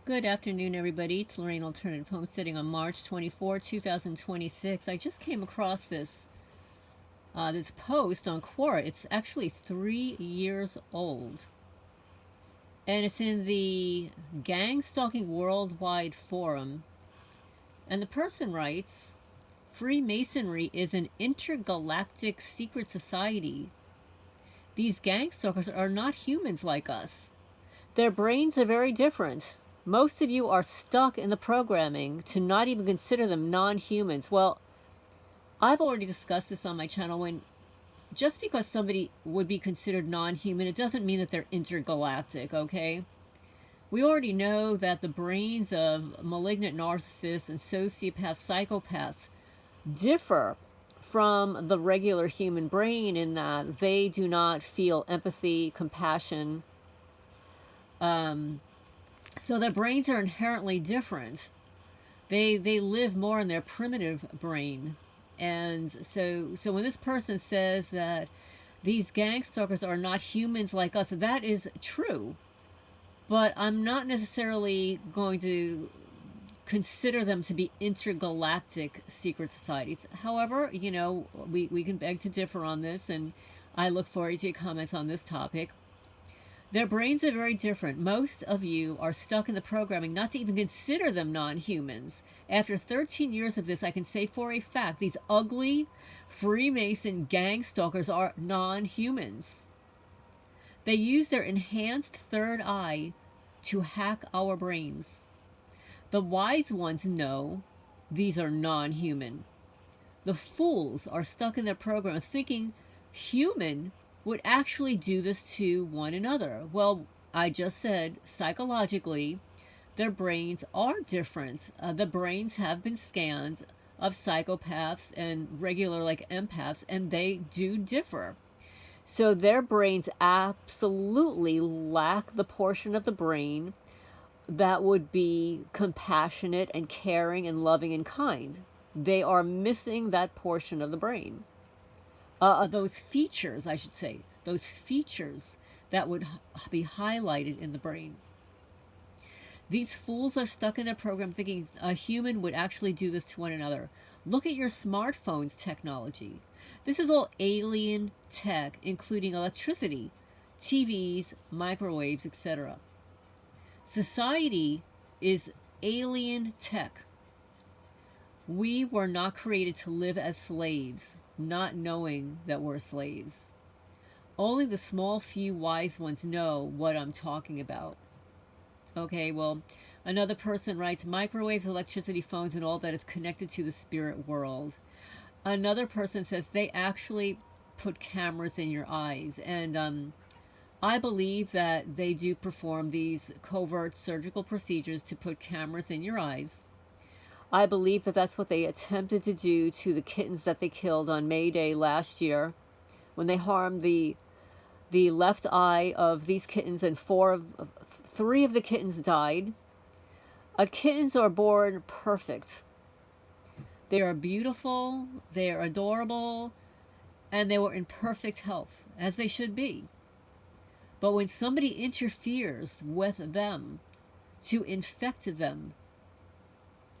Good afternoon, everybody. It's Lorraine Alternative Homesteading on March 24, 2026. I just came across this post on Quora. It's actually 3 years old. And it's in the Gangstalking Worldwide Forum. And the person writes, Freemasonry is an intergalactic secret society. These gangstalkers are not humans like us. Their brains are very different. Most of you are stuck in the programming to not even consider them non-humans. Well, I've already discussed this on my channel. When just because somebody would be considered non-human, it doesn't mean that they're intergalactic, okay? We already know that the brains of malignant narcissists and sociopaths, psychopaths differ from the regular human brain in that they do not feel empathy, compassion, so their brains are inherently different. They live more in their primitive brain. And so when this person says that these gangstalkers are not humans like us, that is true. But I'm not necessarily going to consider them to be intergalactic secret societies. However, you know, we can beg to differ on this, and I look forward to your comments on this topic. Their brains are very different. Most of you are stuck in the programming not to even consider them non-humans. After 13 years of this, I can say for a fact, these ugly Freemason gangstalkers are non-humans. They use their enhanced third eye to hack our brains. The wise ones know these are non-human. The fools are stuck in their program thinking human would actually do this to one another. Well, I just said psychologically, their brains are different. The brains have been scanned of psychopaths and regular like empaths, and they do differ. So their brains absolutely lack the portion of the brain that would be compassionate and caring and loving and kind. They are missing that portion of the brain. Those features, I should say, those features that would be highlighted in the brain. These fools are stuck in their program thinking a human would actually do this to one another. Look at your smartphone's technology. This is all alien tech, including electricity, TVs, microwaves, etc. Society is alien tech. We were not created to live as slaves, not knowing that we're slaves. Only the small few wise ones know what I'm talking about. Okay, well, another person writes, microwaves, electricity, phones, and all that is connected to the spirit world. Another person says they actually put cameras in your eyes. And I believe that they do perform these covert surgical procedures to put cameras in your eyes. I believe that that's what they attempted to do to the kittens that they killed on May Day last year, when they harmed the left eye of these kittens, and 3 of the kittens died. Kittens are born perfect. They are beautiful, they are adorable, and they were in perfect health, as they should be. But when somebody interferes with them to infect them,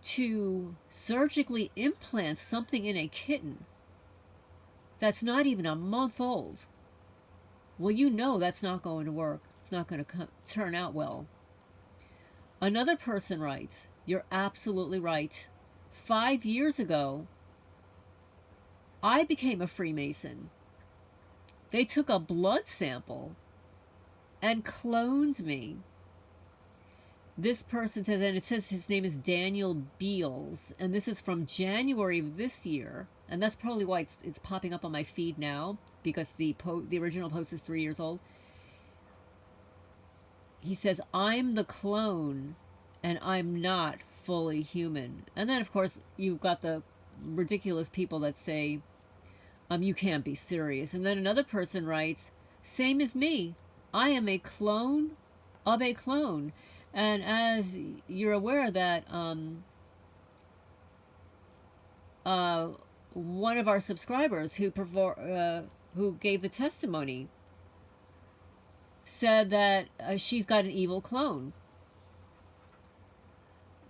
to surgically implant something in a kitten that's not even a month old, well, you know that's not going to work. It's not going to turn out well. Another person writes, you're absolutely right. 5 years ago, I became a Freemason. They took a blood sample and cloned me. This person says, and it says his name is Daniel Beals, and this is from January of this year, and that's probably why it's popping up on my feed now, because the original post is 3 years old. He says, I'm the clone, and I'm not fully human. And then, of course, you've got the ridiculous people that say, you can't be serious. And then another person writes, same as me. I am a clone of a clone. And as you're aware that one of our subscribers who gave the testimony said that she's got an evil clone.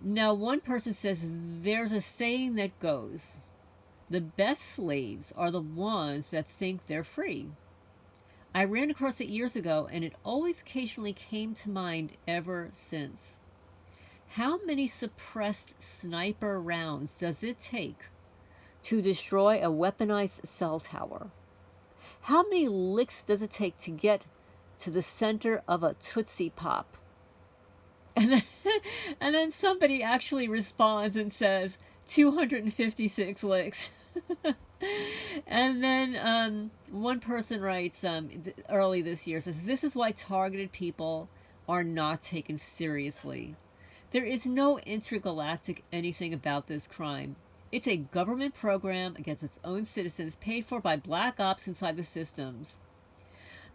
Now, one person says there's a saying that goes, the best slaves are the ones that think they're free. I ran across it years ago, and it always occasionally came to mind ever since. How many suppressed sniper rounds does it take to destroy a weaponized cell tower? How many licks does it take to get to the center of a Tootsie Pop? And then, and then somebody actually responds and says 256 licks. And then one person writes early this year, says, this is why targeted people are not taken seriously. There is no intergalactic anything about this crime. It's a government program against its own citizens, paid for by black ops inside the systems.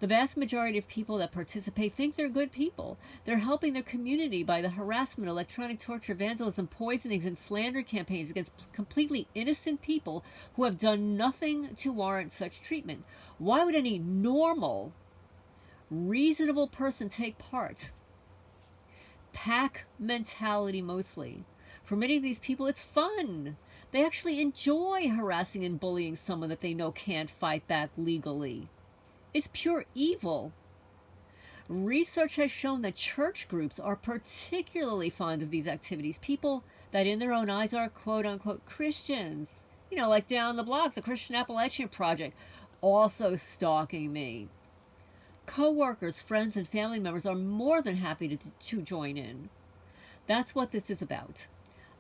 The vast majority of people that participate think they're good people. They're helping their community by the harassment, electronic torture, vandalism, poisonings, and slander campaigns against completely innocent people who have done nothing to warrant such treatment. Why would any normal, reasonable person take part? Pack mentality mostly. For many of these people, it's fun. They actually enjoy harassing and bullying someone that they know can't fight back legally. It's pure evil. Research has shown that church groups are particularly fond of these activities. People that in their own eyes are quote-unquote Christians. You know, like down the block, the Christian Appalachian Project, also stalking me. Co-workers, friends, and family members are more than happy to join in. That's what this is about.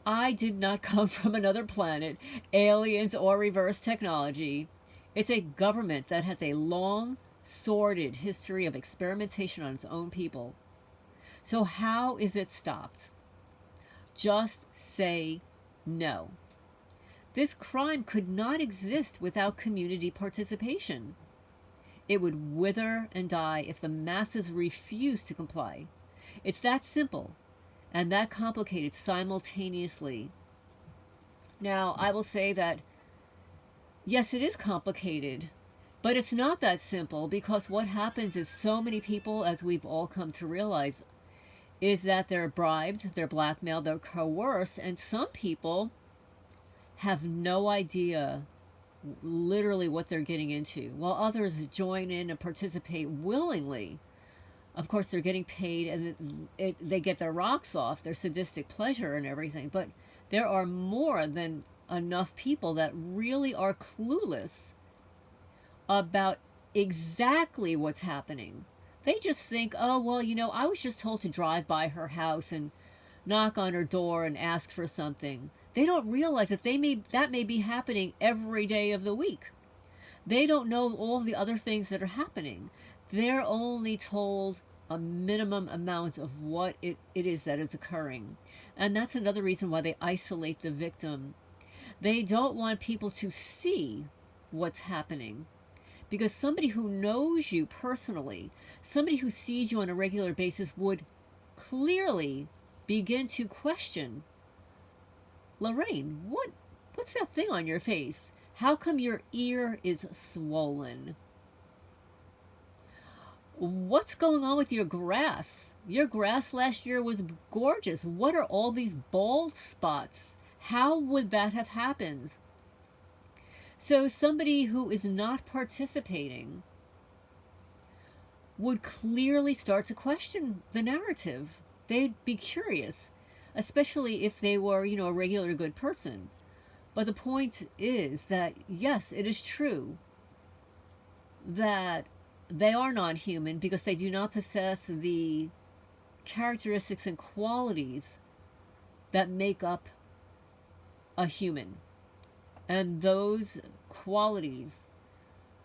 I did not come from another planet, aliens, or reverse technology. It's a government that has a long, sordid history of experimentation on its own people. So how is it stopped? Just say no. This crime could not exist without community participation. It would wither and die if the masses refused to comply. It's that simple and that complicated simultaneously. Now, I will say that, yes, it is complicated, but it's not that simple, because what happens is so many people, as we've all come to realize, is that they're bribed, they're blackmailed, they're coerced, and some people have no idea literally what they're getting into, while others join in and participate willingly. Of course, they're getting paid, and they get their rocks off, their sadistic pleasure and everything, but there are more than enough people that really are clueless about exactly what's happening. They just think, oh, well, you know, I was just told to drive by her house and knock on her door and ask for something. They don't realize that that may be happening every day of the week. They don't know all the other things that are happening. They're only told a minimum amount of what it is that is occurring. And that's another reason why they isolate the victim. They don't want people to see what's happening. Because somebody who knows you personally, somebody who sees you on a regular basis, would clearly begin to question, Lorraine, what's that thing on your face? How come your ear is swollen? What's going on with your grass? Your grass last year was gorgeous. What are all these bald spots? How would that have happened? So somebody who is not participating would clearly start to question the narrative. They'd be curious, especially if they were, you know, a regular good person. But the point is that, yes, it is true that they are non-human because they do not possess the characteristics and qualities that make up a human. And those qualities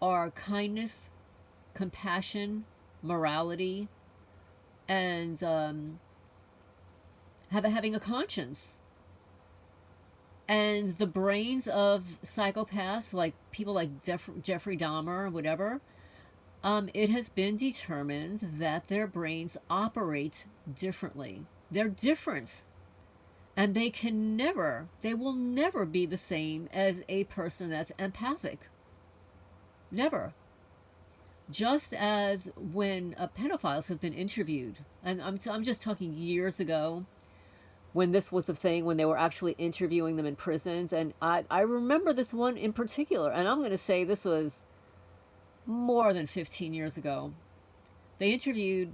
are kindness, compassion, morality, and having a conscience. And the brains of psychopaths, like people like Jeffrey Dahmer or whatever, it has been determined that their brains operate differently. They're different. And they will never be the same as a person that's empathic. Never. Just as when pedophiles have been interviewed, and I'm just talking years ago, when this was a thing, when they were actually interviewing them in prisons. And I remember this one in particular, and I'm going to say this was more than 15 years ago. They interviewed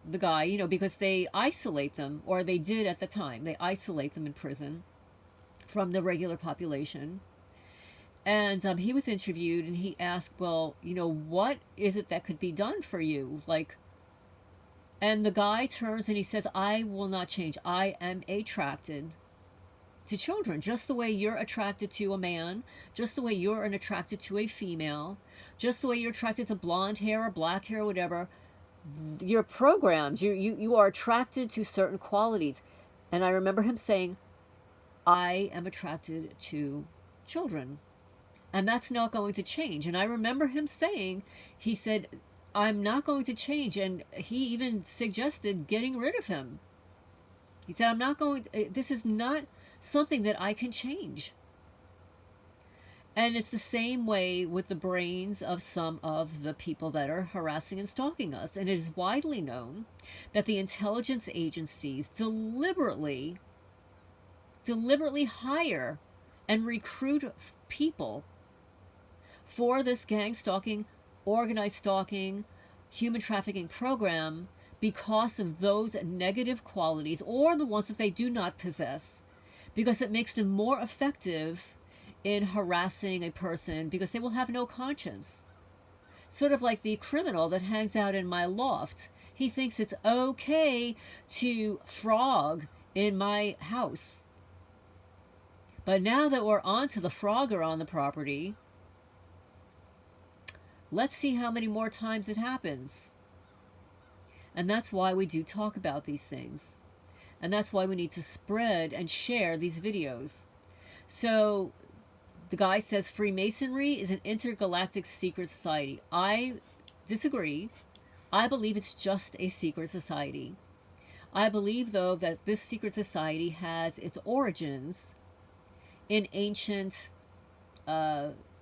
the guy, you know, because they isolate them, or they did at the time, they isolate them in prison from the regular population. And he was interviewed, and he asked, well, you know, what is it that could be done for you? Like, and the guy turns and he says, I will not change. I am attracted to children, just the way you're attracted to a man, just the way you're attracted to a female, just the way you're attracted to blonde hair or black hair or whatever. You're programmed. You are attracted to certain qualities. And I remember him saying, I am attracted to children. And that's not going to change. And I remember him saying, he said, I'm not going to change. And he even suggested getting rid of him. He said, I'm not going to, this is not something that I can change. And it's the same way with the brains of some of the people that are harassing and stalking us. And it is widely known that the intelligence agencies deliberately hire and recruit people for this gang stalking, organized stalking, human trafficking program because of those negative qualities, or the ones that they do not possess, because it makes them more effective in harassing a person, because they will have no conscience. Sort of like the criminal that hangs out in my loft. He thinks it's okay to frog in my house. But now that we're onto the frogger on the property, let's see how many more times it happens. And that's why we do talk about these things. And that's why we need to spread and share these videos. So the guy says Freemasonry is an intergalactic secret society. I disagree. I believe it's just a secret society. I believe, though, that this secret society has its origins in ancient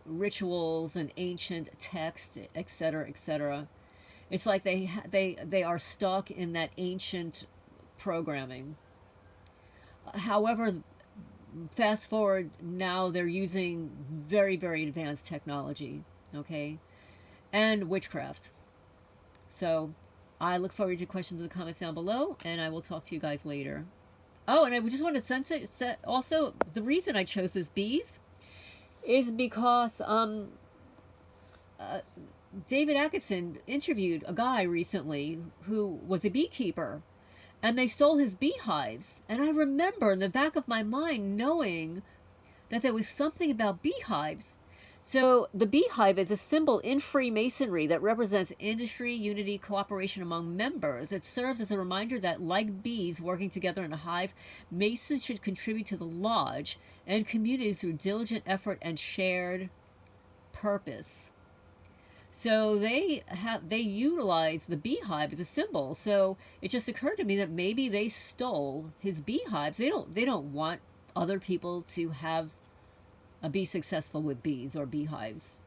rituals and ancient texts, etc., etc. It's like they are stuck in that ancient programming. However, fast forward, now they're using very, very advanced technology, okay, and witchcraft. So I look forward to your questions in the comments down below, and I will talk to you guys later. Oh, and I just want to set also, the reason I chose this bees is because David Atkinson interviewed a guy recently who was a beekeeper, and they stole his beehives. And I remember in the back of my mind knowing that there was something about beehives. So the beehive is a symbol in Freemasonry that represents industry, unity, cooperation among members. It serves as a reminder that, like bees working together in a hive, Masons should contribute to the lodge and community through diligent effort and shared purpose. So they utilize the beehive as a symbol. So it just occurred to me that maybe they stole his beehives. They don't want other people to be successful with bees or beehives.